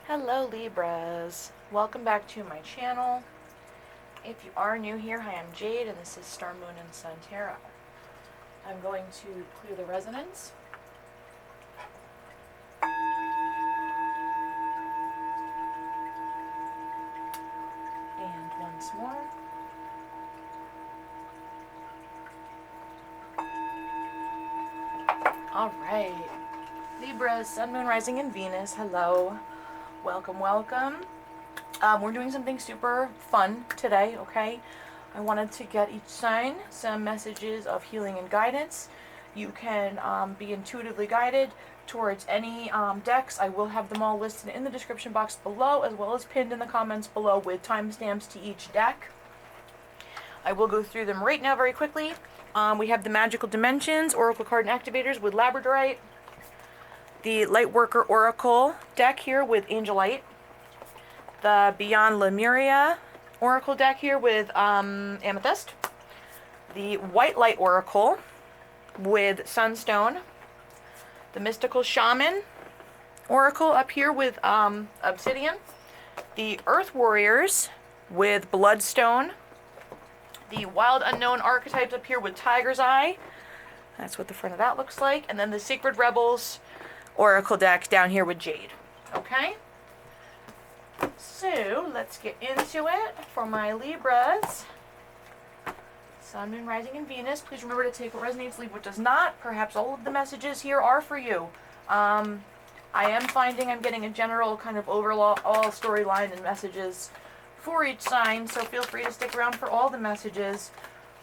Hello Libras, welcome back to my channel. If you are new here, hi, I'm Jade and this is Star, Moon, and Sun Tarot. I'm going to clear the resonance. And once more. Alright, Libras, Sun, Moon, Rising, and Venus, hello. Welcome, welcome. We're doing something super fun today, okay? I wanted to get each sign some messages of healing and guidance. You can be intuitively guided towards any decks. I will have them all listed in the description box below, as well as pinned in the comments below with timestamps to each deck. I will go through them right now very quickly. We have the Magical Dimensions, Oracle Card and Activators with Labradorite. The Lightworker Oracle deck here with Angelite. The Beyond Lemuria Oracle deck here with Amethyst. The White Light Oracle with Sunstone. The Mystical Shaman Oracle up here with Obsidian. The Earth Warriors with Bloodstone. The Wild Unknown Archetypes up here with Tiger's Eye. That's what the front of that looks like. And then the Sacred Rebels Oracle deck down here with Jade. Okay? So, let's get into it for my Libras. Sun, Moon, Rising, and Venus. Please remember to take what resonates, leave what does not. Perhaps all of the messages here are for you. I am finding I'm getting a general kind of overall storyline and messages for each sign, so feel free to stick around for all the messages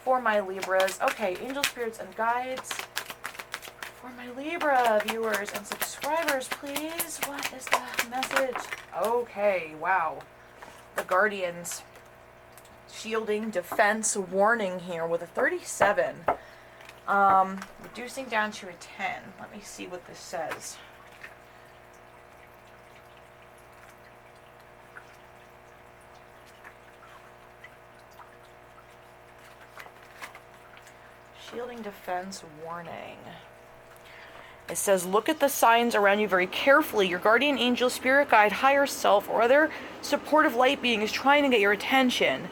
for my Libras. Okay, angel spirits and guides for my Libra viewers and subscribers, please. What is the message? Okay, wow. The Guardians. Shielding, defense, warning here with a 37. Reducing down to a 10. Let me see what this says. Shielding, defense, warning. It says, look at the signs around you very carefully. Your guardian angel, spirit guide, higher self, or other supportive light being is trying to get your attention.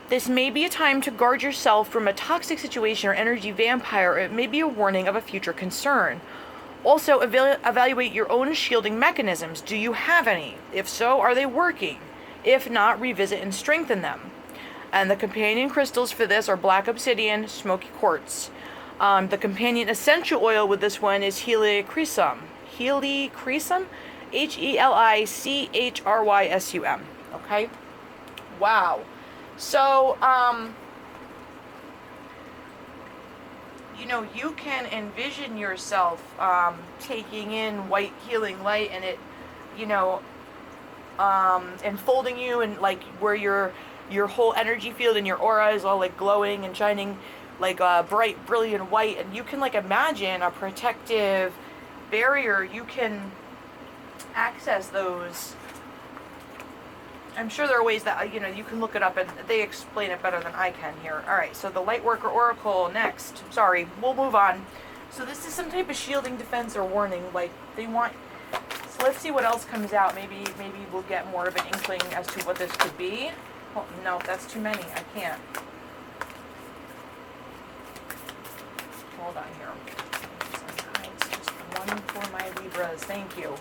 This may be a time to guard yourself from a toxic situation or energy vampire, or it may be a warning of a future concern. Also, evaluate your own shielding mechanisms. Do you have any? If so, are they working? If not, revisit and strengthen them. And the companion crystals for this are black obsidian, smoky quartz. The companion essential oil with this one is helichrysum. Helichrysum? Helichrysum. Okay? Wow. So, you can envision yourself taking in white healing light and it, enfolding you, and like where your whole energy field and your aura is all like glowing and shining like a bright, brilliant white, and you can like imagine a protective barrier. You can access those. I'm sure there are ways that, you can look it up and they explain it better than I can here. Alright, so the Lightworker Oracle next. Sorry, we'll move on. So this is some type of shielding, defense, or warning. Like, they want... So let's see what else comes out. Maybe we'll get more of an inkling as to what this could be. Oh, no, that's too many. I can't. Hold on here. Just one for my Libras. Thank you.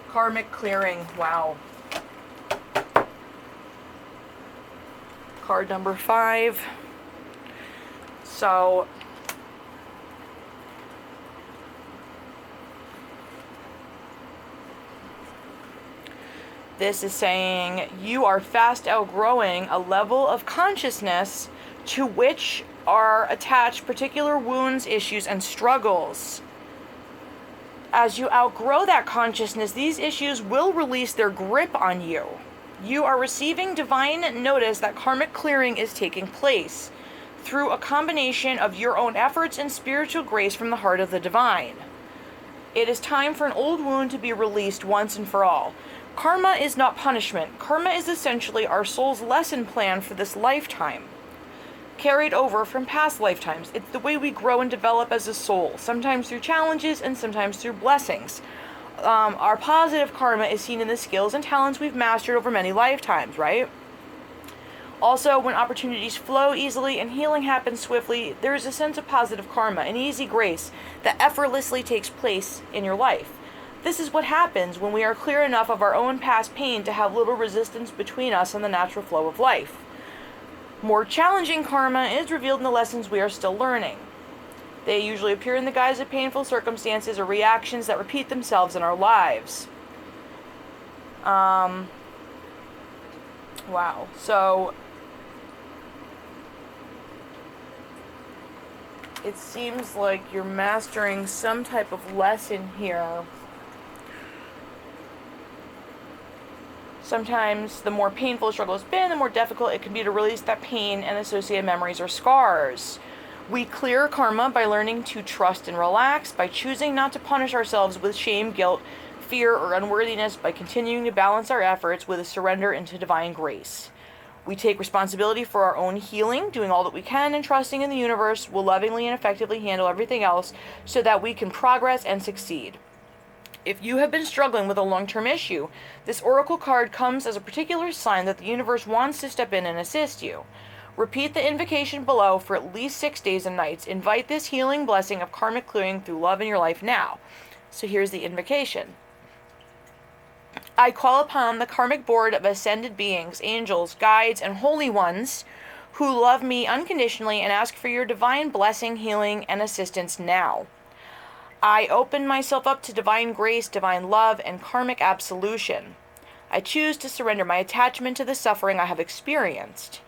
Karmic clearing. Wow. Card number 5. So, this is saying you are fast outgrowing a level of consciousness to which are attached particular wounds, issues, and struggles. As you outgrow that consciousness, these issues will release their grip on you. You are receiving divine notice that karmic clearing is taking place through a combination of your own efforts and spiritual grace from the heart of the divine. It is time for an old wound to be released once and for all. Karma is not punishment. Karma is essentially our soul's lesson plan for this lifetime, carried over from past lifetimes. It's the way we grow and develop as a soul, sometimes through challenges and sometimes through blessings. our positive karma is seen in the skills and talents we've mastered over many lifetimes, right? Also, when opportunities flow easily and healing happens swiftly, there is a sense of positive karma, an easy grace that effortlessly takes place in your life. This is what happens when we are clear enough of our own past pain to have little resistance between us and the natural flow of life. More challenging karma is revealed in the lessons we are still learning. They usually appear in the guise of painful circumstances or reactions that repeat themselves in our lives. Wow. So, it seems like you're mastering some type of lesson here. Sometimes the more painful a struggle has been, the more difficult it can be to release that pain and associated memories or scars. We clear karma by learning to trust and relax, by choosing not to punish ourselves with shame, guilt, fear, or unworthiness, by continuing to balance our efforts with a surrender into divine grace. We take responsibility for our own healing, doing all that we can, and trusting in the universe will lovingly and effectively handle everything else so that we can progress and succeed. If you have been struggling with a long-term issue, this oracle card comes as a particular sign that the universe wants to step in and assist you. Repeat the invocation below for at least 6 days and nights. Invite this healing blessing of karmic clearing through love in your life now. So here's the invocation. I call upon the karmic board of ascended beings, angels, guides, and holy ones who love me unconditionally and ask for your divine blessing, healing, and assistance now. I open myself up to divine grace, divine love, and karmic absolution. I choose to surrender my attachment to the suffering I have experienced.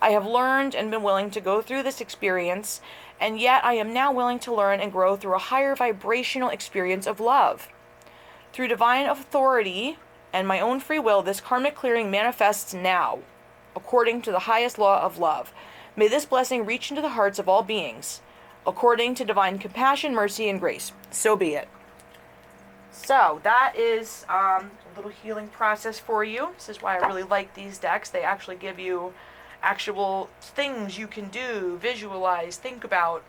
I have learned and been willing to go through this experience, and yet I am now willing to learn and grow through a higher vibrational experience of love. Through divine authority and my own free will, this karmic clearing manifests now, according to the highest law of love. May this blessing reach into the hearts of all beings, according to divine compassion, mercy, and grace. So be it. So, that is a little healing process for you. This is why I really like these decks. They actually give you actual things you can do, visualize, think about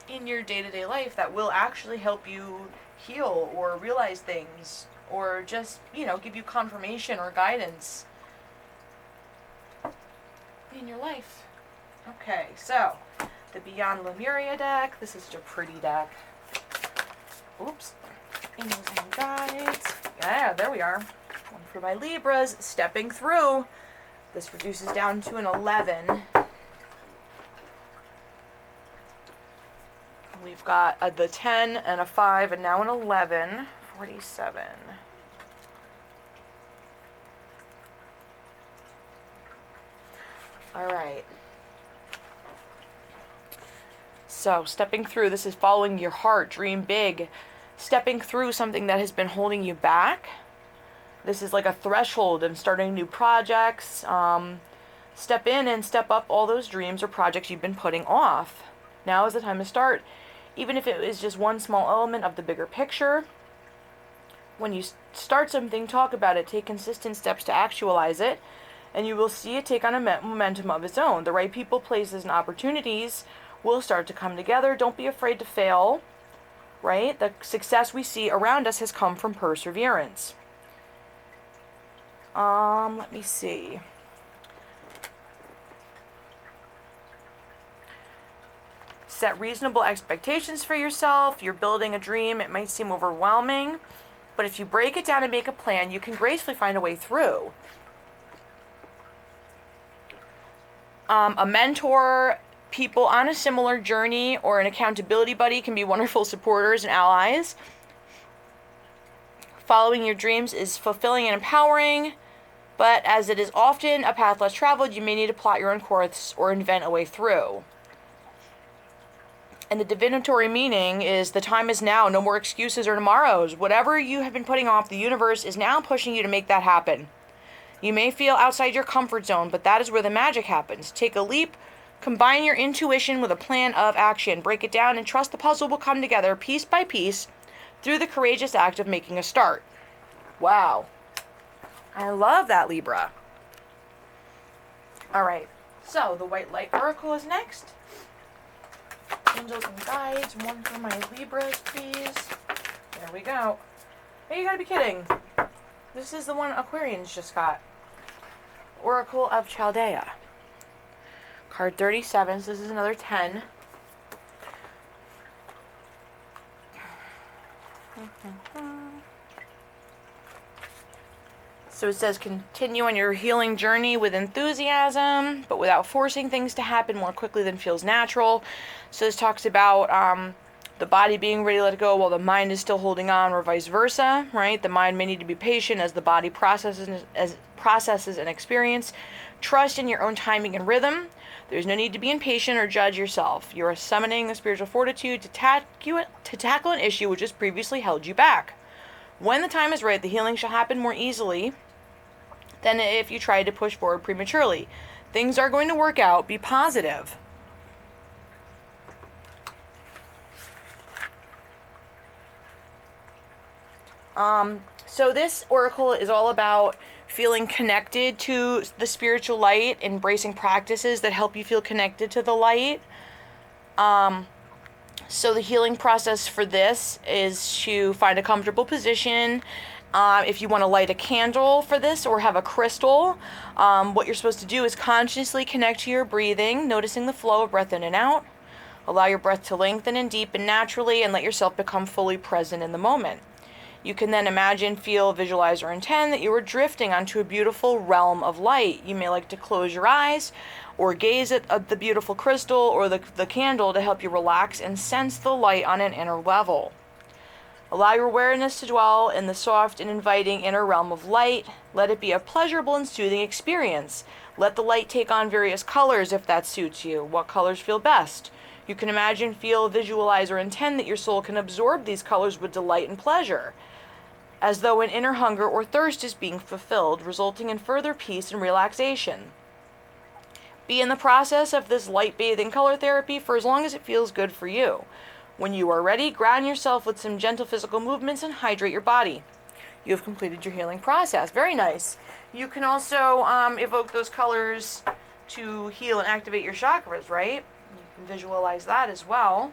in your day-to-day life that will actually help you heal or realize things or just, give you confirmation or guidance in your life. Okay, so the Beyond Lemuria deck. This is such a pretty deck. Oops. Angels and guides. Yeah, there we are. One for my Libras. Stepping through. This reduces down to an 11. We've got the 10 and a 5 and now an 11. 47. All right. So, stepping through, this is following your heart, dream big. Stepping through something that has been holding you back. This is like a threshold and starting new projects. Step in and step up all those dreams or projects you've been putting off. Now is the time to start. Even if it is just one small element of the bigger picture. When you start something, talk about it. Take consistent steps to actualize it. And you will see it take on a momentum of its own. The right people, places, and opportunities will start to come together. Don't be afraid to fail, right? The success we see around us has come from perseverance. Let me see. Set reasonable expectations for yourself. You're building a dream. It might seem overwhelming, but if you break it down and make a plan, you can gracefully find a way through. A mentor, people on a similar journey, or an accountability buddy can be wonderful supporters and allies. Following your dreams is fulfilling and empowering, but as it is often a path less traveled, you may need to plot your own course or invent a way through. And the divinatory meaning is the time is now, no more excuses or tomorrows. Whatever you have been putting off, the universe is now pushing you to make that happen. You may feel outside your comfort zone, but that is where the magic happens. Take a leap, combine your intuition with a plan of action, break it down, and trust the puzzle will come together piece by piece through the courageous act of making a start. Wow. I love that, Libra. All right, so the White Light Oracle is next. angels and guides. One for my Libras, please. There we go. Hey, you gotta be kidding. This is the one Aquarians just got. Oracle of Chaldea. Card 37, so this is another 10. So it says continue on your healing journey with enthusiasm, but without forcing things to happen more quickly than feels natural. So this talks about the body being ready to let go while the mind is still holding on, or vice versa, right? The mind may need to be patient as the body processes an experience. Trust in your own timing and rhythm. There's no need to be impatient or judge yourself. You are summoning the spiritual fortitude to tackle an issue which has previously held you back. When the time is right, the healing shall happen more easily than if you tried to push forward prematurely. Things are going to work out. Be positive. So this oracle is all about feeling connected to the spiritual light, embracing practices that help you feel connected to the light. So the healing process for this is to find a comfortable position. If you want to light a candle for this or have a crystal, what you're supposed to do is consciously connect to your breathing, noticing the flow of breath in and out. Allow your breath to lengthen and deepen naturally, and let yourself become fully present in the moment. You can then imagine, feel, visualize, or intend that you are drifting onto a beautiful realm of light. You may like to close your eyes or gaze at the beautiful crystal or the candle to help you relax and sense the light on an inner level. Allow your awareness to dwell in the soft and inviting inner realm of light. Let it be a pleasurable and soothing experience. Let the light take on various colors if that suits you. What colors feel best? You can imagine, feel, visualize, or intend that your soul can absorb these colors with delight and pleasure, as though an inner hunger or thirst is being fulfilled, resulting in further peace and relaxation. Be in the process of this light-bathing color therapy for as long as it feels good for you. When you are ready, ground yourself with some gentle physical movements and hydrate your body. You have completed your healing process. Very nice. You can also evoke those colors to heal and activate your chakras, right? You can visualize that as well.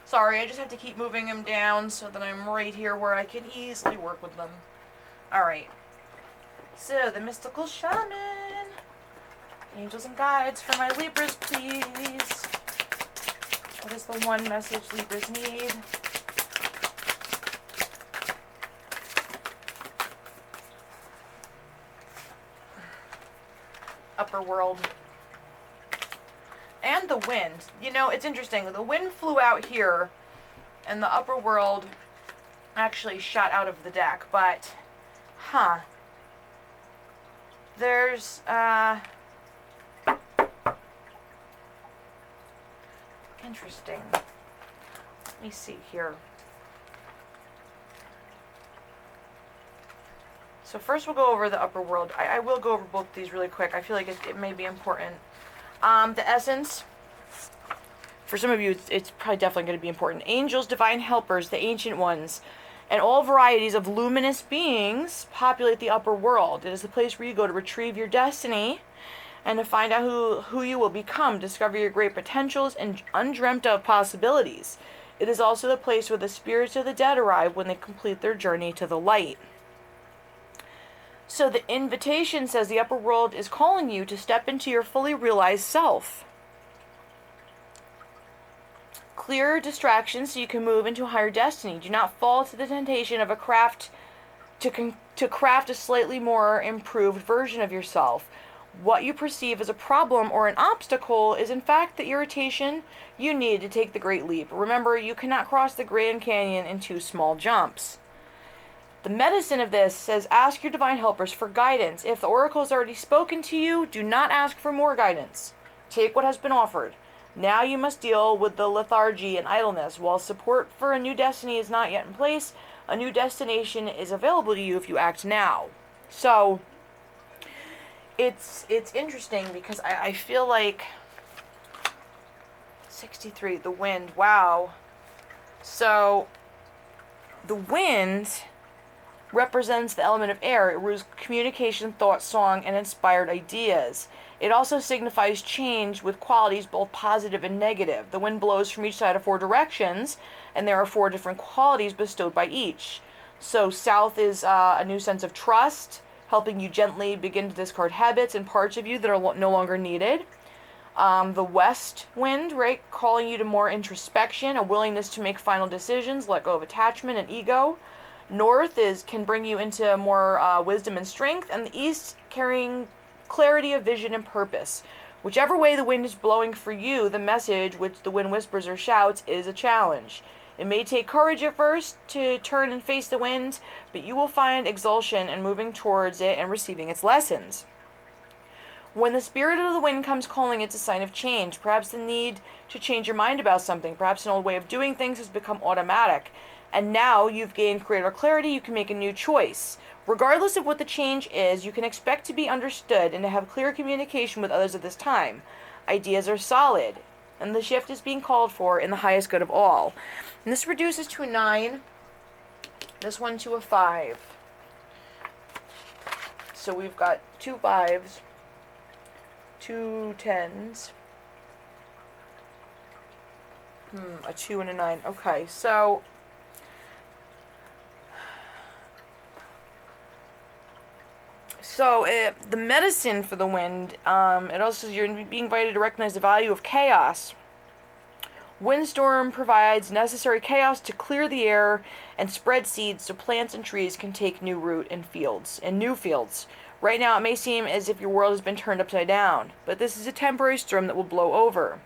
Sorry, I just have to keep moving them down so that I'm right here where I can easily work with them. Alright. So, the Mystical Shaman. Angels and guides for my Libras, please. What is the one message Libras need? Upper world. And the wind. You know, it's interesting. The wind flew out here, and the upper world actually shot out of the deck. But, there's, interesting. Let me see here. So first we'll go over the upper world. I will go over both these really quick. I feel like it may be important. The essence, for some of you, it's probably definitely going to be important. Angels, divine helpers, the ancient ones, and all varieties of luminous beings populate the upper world. It is the place where you go to retrieve your destiny and to find out who you will become, discover your great potentials and undreamt of possibilities. It is also the place where the spirits of the dead arrive when they complete their journey to the light. So the invitation says the upper world is calling you to step into your fully realized self. Clear distractions so you can move into a higher destiny. Do not fall to the temptation of to craft a slightly more improved version of yourself. What you perceive as a problem or an obstacle is in fact the irritation you need to take the great leap. Remember, you cannot cross the Grand Canyon in 2 small jumps. The medicine of this says ask your divine helpers for guidance. If the oracle has already spoken to you, do not ask for more guidance. Take what has been offered. Now you must deal with the lethargy and idleness. While support for a new destiny is not yet in place, a new destination is available to you if you act now. So, it's interesting because I feel like 63, the wind, wow. So, the wind represents the element of air. It rules communication, thought, song, and inspired ideas. It also signifies change with qualities both positive and negative. The wind blows from each side of 4 directions, and there are 4 different qualities bestowed by each. So south is a new sense of trust, helping you gently begin to discard habits and parts of you that are no longer needed. The west wind, right, calling you to more introspection, a willingness to make final decisions, let go of attachment and ego. North can bring you into more wisdom and strength, and the east carrying clarity of vision and purpose. Whichever way the wind is blowing for you, the message, which the wind whispers or shouts, is a challenge. It may take courage at first to turn and face the wind, but you will find exultation in moving towards it and receiving its lessons. When the spirit of the wind comes calling, it's a sign of change. Perhaps the need to change your mind about something. Perhaps an old way of doing things has become automatic. And now you've gained greater clarity, you can make a new choice. Regardless of what the change is, you can expect to be understood and to have clear communication with others at this time. Ideas are solid, and the shift is being called for in the highest good of all. And this reduces to a 9, this one to a 5. So we've got 2 5s, 2 10s, a 2 and a 9. Okay, so the medicine for the wind, it also says you're being invited to recognize the value of chaos. Windstorm provides necessary chaos to clear the air and spread seeds so plants and trees can take new root in new fields. Right now it may seem as if your world has been turned upside down, but this is a temporary storm that will blow over.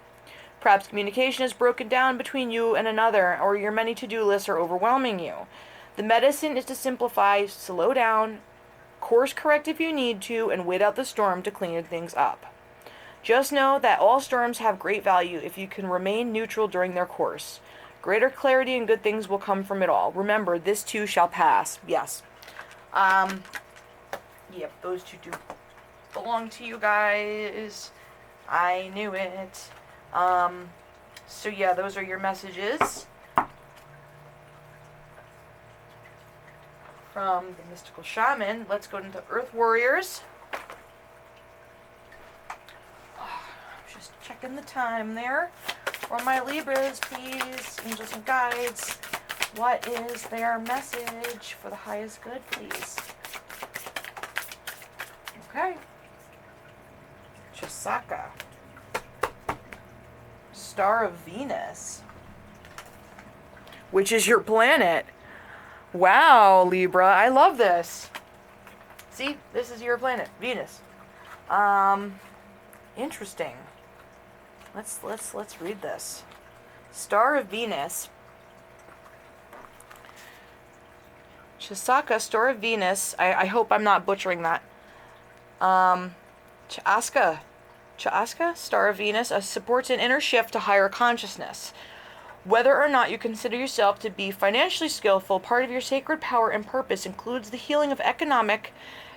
Perhaps communication is broken down between you and another, or your many to-do lists are overwhelming you. The medicine is to simplify, slow down, course correct if you need to, and wait out the storm to clean things up. Just know that all storms have great value if you can remain neutral during their course. Greater clarity and good things will come from it all. Remember, this too shall pass. Yes. Yep, those two do belong to you guys. I knew it. So yeah, those are your messages from the mystical shaman. Let's go into Earth Warriors. Just checking the time there. For my Libras, please, angels and guides, what is their message for the highest good, please? Okay. Chisaka. Star of Venus. Which is your planet. Wow, Libra, I love this. See, this is your planet, Venus. Interesting. Let's read this. Star of Venus. Chisaka, Star of Venus. I hope I'm not butchering that. Chaska, Star of Venus, supports an inner shift to higher consciousness. Whether or not you consider yourself to be financially skillful, part of your sacred power and purpose includes the healing of economic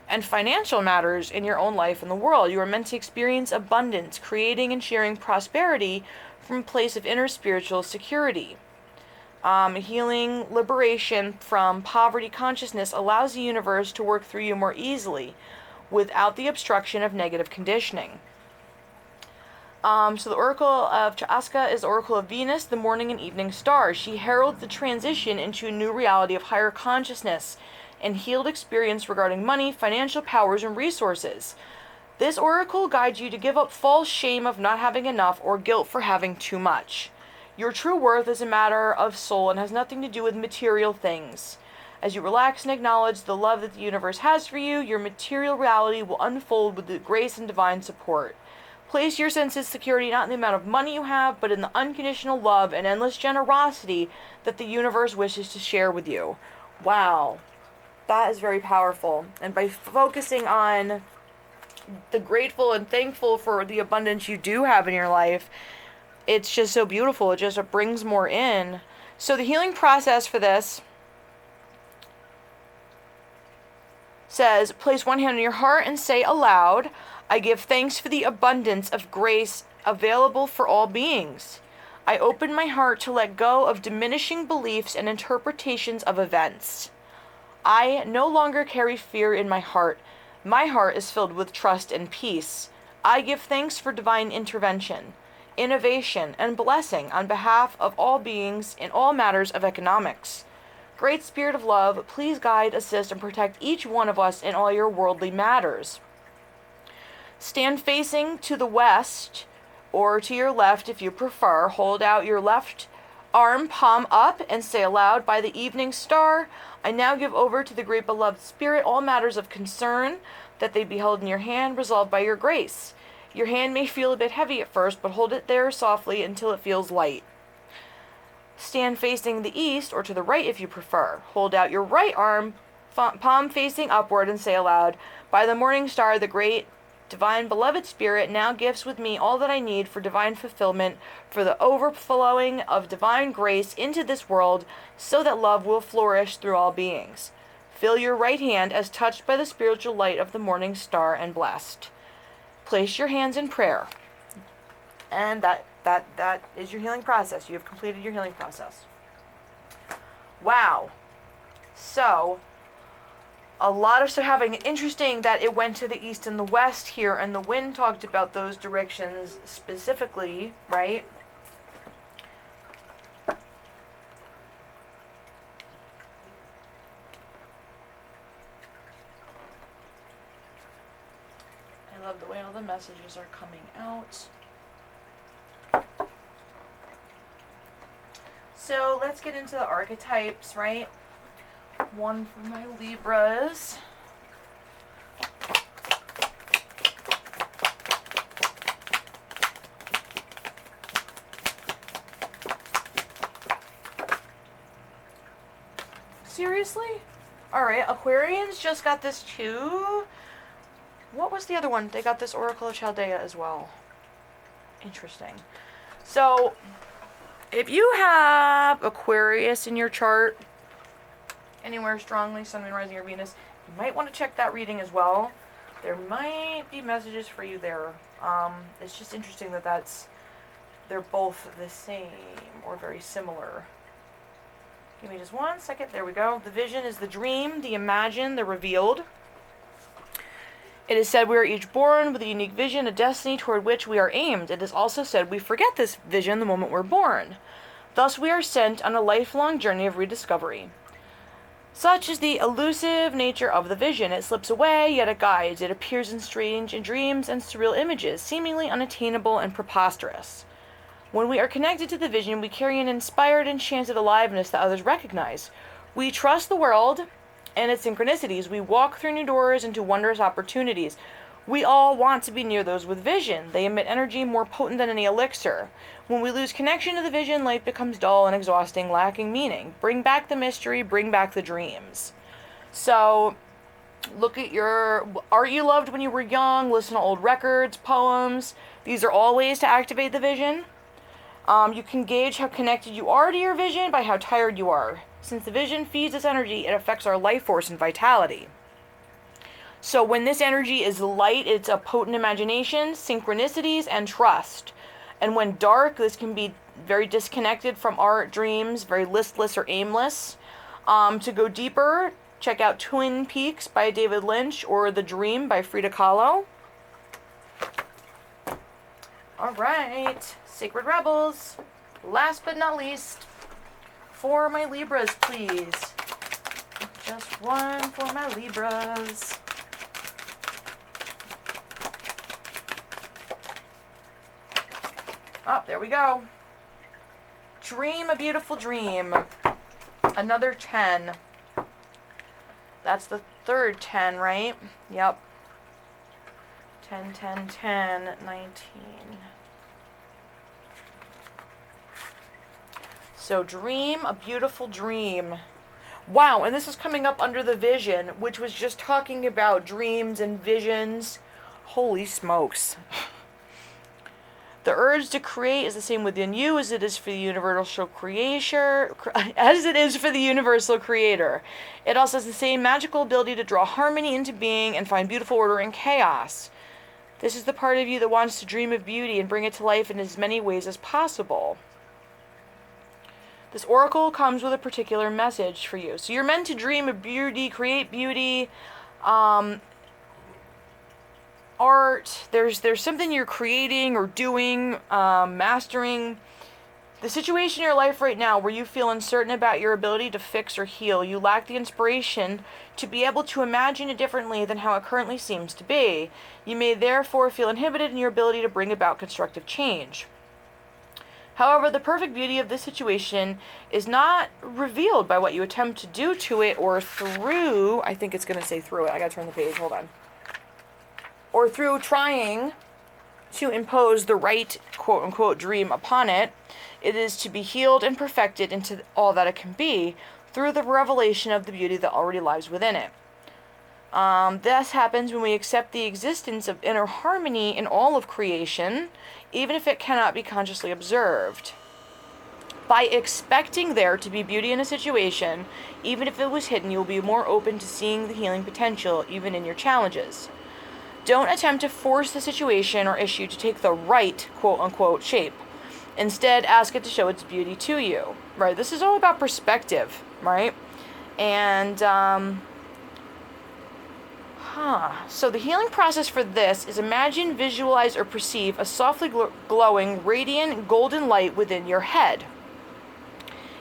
and financial matters in your own life and the world. You are meant to experience abundance, creating and sharing prosperity from a place of inner spiritual security. Healing liberation from poverty consciousness allows the universe to work through you more easily without the obstruction of negative conditioning. So the Oracle of Chaska is the Oracle of Venus, the morning and evening star. She heralds the transition into a new reality of higher consciousness and healed experience regarding money, financial powers, and resources. This oracle guides you to give up false shame of not having enough or guilt for having too much. Your true worth is a matter of soul and has nothing to do with material things. As you relax and acknowledge the love that the universe has for you, your material reality will unfold with the grace and divine support. Place your sense of security not in the amount of money you have, but in the unconditional love and endless generosity that the universe wishes to share with you. Wow. That is very powerful. And by focusing on the grateful and thankful for the abundance you do have in your life, it's just so beautiful. It just brings more in. So the healing process for this says, place one hand on your heart and say aloud, I give thanks for the abundance of grace available for all beings. I open my heart to let go of diminishing beliefs and interpretations of events. I no longer carry fear in my heart. My heart is filled with trust and peace. I give thanks for divine intervention, innovation, and blessing on behalf of all beings in all matters of economics. Great Spirit of Love, please guide, assist, and protect each one of us in all your worldly matters. Stand facing to the west or to your left if you prefer. Hold out your left arm, palm up, and say aloud, by the evening star, I now give over to the great beloved Spirit all matters of concern, that they be held in your hand, resolved by your grace. Your hand may feel a bit heavy at first, but hold it there softly until it feels light. Stand facing the east or to the right if you prefer. Hold out your right arm, palm facing upward, and say aloud, by the morning star, the great divine beloved Spirit now gives with me all that I need for divine fulfillment, for the overflowing of divine grace into this world, so that love will flourish through all beings. Feel your right hand as touched by the spiritual light of the morning star and blessed. Place your hands in prayer. And that is your healing process. You have completed your healing process. Wow. So, a lot of stuff happening. Interesting that it went to the east and the west here, and the wind talked about those directions specifically, right? I love the way all the messages are coming out. So let's get into the archetypes, right? One for my Libras. Seriously? Alright, Aquarians just got this too. What was the other one? They got this Oracle of Chaldea as well. Interesting. So, if you have Aquarius in your chart, anywhere strongly, Sun, Moon, Rising, or Venus, you might want to check that reading as well. There might be messages for you there. It's just interesting that they're both the same or very similar. Give me just 1 second. There we go. The vision is the dream, the imagined, the revealed. It is said we are each born with a unique vision, a destiny toward which we are aimed. It is also said we forget this vision the moment we're born. Thus we are sent on a lifelong journey of rediscovery. Such is the elusive nature of the vision. It slips away, yet it guides. It appears in strange dreams and surreal images, seemingly unattainable and preposterous. When we are connected to the vision, we carry an inspired, enchanted aliveness that others recognize. We trust the world and its synchronicities. We walk through new doors into wondrous opportunities. We all want to be near those with vision. They emit energy more potent than any elixir. When we lose connection to the vision, life becomes dull and exhausting, lacking meaning. Bring back the mystery, bring back the dreams. So, look at your art you loved when you were young, listen to old records, poems. These are all ways to activate the vision. You can gauge how connected you are to your vision by how tired you are. Since the vision feeds us energy, it affects our life force and vitality. So when this energy is light, it's a potent imagination, synchronicities, and trust. And when dark, this can be very disconnected from art, dreams, very listless or aimless. To go deeper, check out Twin Peaks by David Lynch or The Dream by Frida Kahlo. All right, Sacred Rebels. Last but not least, for my Libras, please. Just one for my Libras. Oh, there we go. Dream a beautiful dream. Another 10. That's the third 10, right? Yep. 10, 10, 10, 19. So dream a beautiful dream. Wow, and this is coming up under the vision, which was just talking about dreams and visions. Holy smokes. The urge to create is the same within you as it is for the universal creator, It also has the same magical ability to draw harmony into being and find beautiful order in chaos. This is the part of you that wants to dream of beauty and bring it to life in as many ways as possible. This oracle comes with a particular message for you. So you're meant to dream of beauty, create beauty, art. There's something you're creating or doing, mastering. The situation in your life right now where you feel uncertain about your ability to fix or heal, you lack the inspiration to be able to imagine it differently than how it currently seems to be. You may therefore feel inhibited in your ability to bring about constructive change. However, the perfect beauty of this situation is not revealed by what you attempt to do to it or through, I think it's going to say through it, I got to turn the page, hold on. Or through trying to impose the right quote-unquote dream upon it. It is to be healed and perfected into all that it can be through the revelation of the beauty that already lies within it. This happens when we accept the existence of inner harmony in all of creation, even if it cannot be consciously observed. By expecting there to be beauty in a situation, even if it was hidden, you will be more open to seeing the healing potential even in your challenges. Don't attempt to force the situation or issue to take the right quote-unquote shape. Instead, ask it to show its beauty to you, right? This is all about perspective, right? And, so the healing process for this is imagine, visualize, or perceive a softly glowing, radiant, golden light within your head.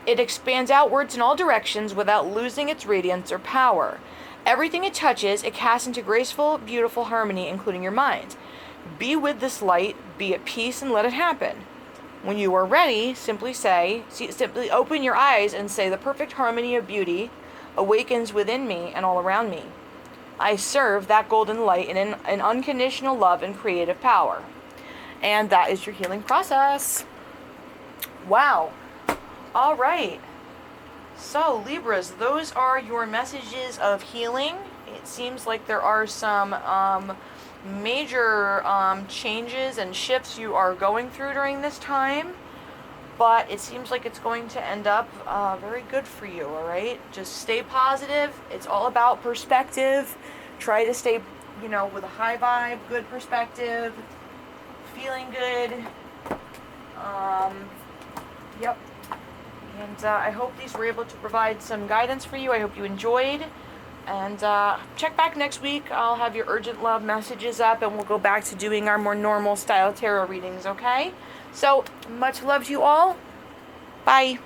It expands outwards in all directions without losing its radiance or power. Everything it touches, it casts into graceful, beautiful harmony, including your mind. Be with this light, be at peace, and let it happen. When you are ready, simply open your eyes and say, the perfect harmony of beauty awakens within me and all around me. I serve that golden light in an unconditional love and creative power. And that is your healing process. Wow. All right. So, Libras, those are your messages of healing. It seems like there are some major changes and shifts you are going through during this time, but it seems like it's going to end up very good for you, all right? Just stay positive. It's all about perspective. Try to stay, with a high vibe, good perspective, feeling good. Yep. And I hope these were able to provide some guidance for you. I hope you enjoyed. And check back next week. I'll have your urgent love messages up, and we'll go back to doing our more normal style tarot readings, okay? So, much love to you all. Bye.